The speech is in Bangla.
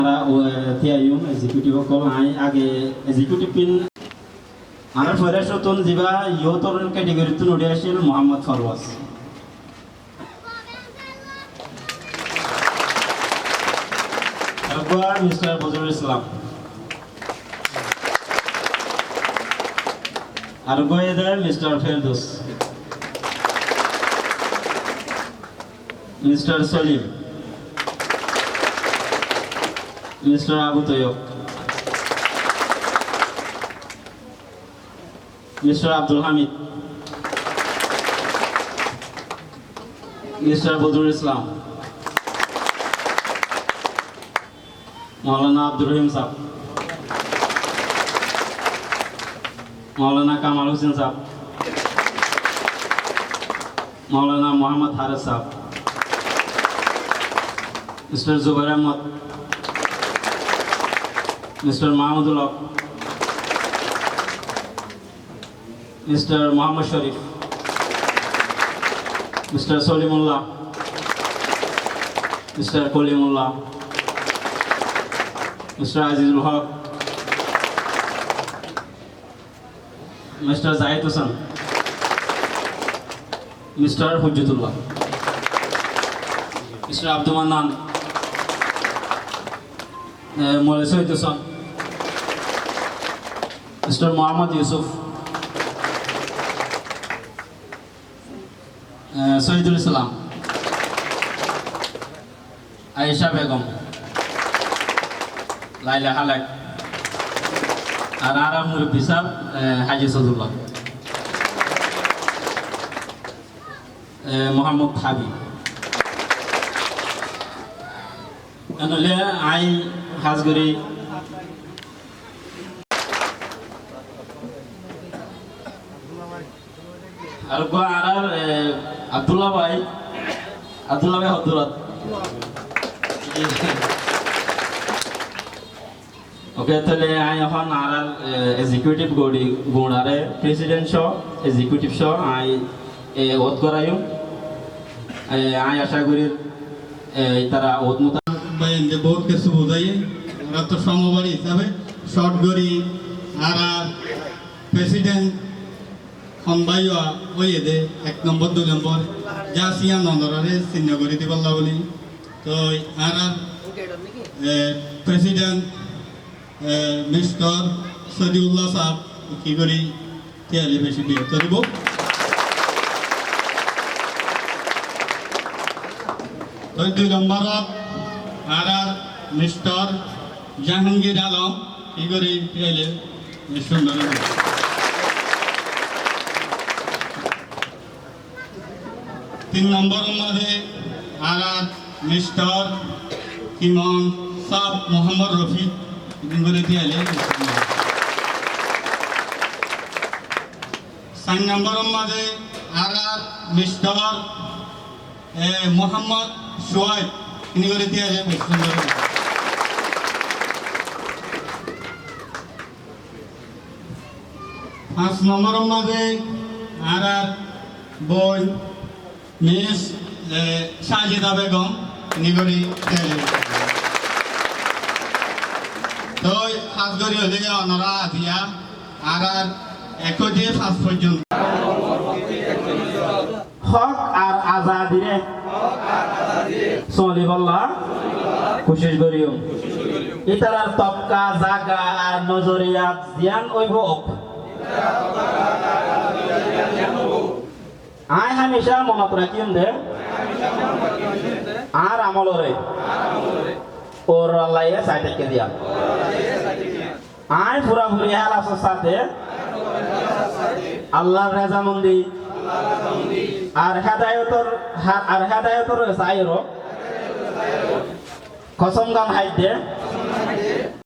Tiayum executive call age executive pin Anar Forestotun Ziba Yotor category to Nudashil Muhammad Farwas. Mr. Bozur Islam. Argoeda Mr. Feldus. Mr. Salim. Mr. Abu Toyok, Mr. Abdul Hamid, Mr. Bodur Islam, Maulana Abdul Rahim Saab, Maulana Kamal Hussain Saab, Maulana Muhammad Haris Saab, Mr. Zubair Ahmad, Mr. Mahmudullah, Mr. Muhammad Sharif, Mr. Solimullah, Mr. Kolimullah, Mr. Azizul Haq, Mr. Zahid Hussain, Mr. Hujjatullah, Mr. Abdul Manan, Maulana Sayyid Hussain, Mr. Muhammad Yusuf, Sayyidul Islam, Aisha Begum, Laila Halak, Arara Murabisab, Haji Sadullah, Muhammad Habib. And I Hasguri Algo Arar Abdullah Bhai Abdullah Okay, tole I এখন Arar executive Gunare president show executive show I ওত করাইম I আশা করি তারা ওত মত বাইন্দে বহুত কিছু বোঝাইয়ে ওরা তো সমবারী হিসাবে শর্ট গরি আর প্রেসিডেন্ট খনবাইয়া ওই দে 1 নম্বর 2 নম্বর যা সিয়া নন্দরে চিহ্ন করে দিবাল্লা বলি তো আর প্রেসিডেন্ট মিস্টার সদিউল্লাহ সাহেব কি করি তেলে বেশি বিয়ে করিব তো 2 নম্বরত আর মিস্টার জাহাঙ্গীর আলম কি করি তেলে সুন্দর 3 নম্বরের মধ্যে আর মিস্টার ইমাম সাহেব মোহাম্মদ রফি ইনগুলো দিয়ালে 4 নম্বরের মধ্যে আর মিস্টার মোহাম্মদ সোহাইব ইনগুলো দিয়ালে সুন্দর 5 নম্বরের মধ্যে আর বই মিস সাজিদা বেগম নিগরি তো খাস করি হলে অনরা দিয়া আর 1 থেকে 5 পর্যন্ত হক আর আজাদিরে সলিবাল্লাহ কোশিশ করিও ইতারার তবকা জাগা আর নজরিয়াত জিয়ান ওইব আই হামেশা মনত রাখিম দে আর আমলরে ওর আল্লাহে সাইডকে দিয়া আই পুরা পুরি হালাসের সাথে আল্লাহর রাজামন্দি আর হেদায়েতর সাইরো কসম গান হাইতে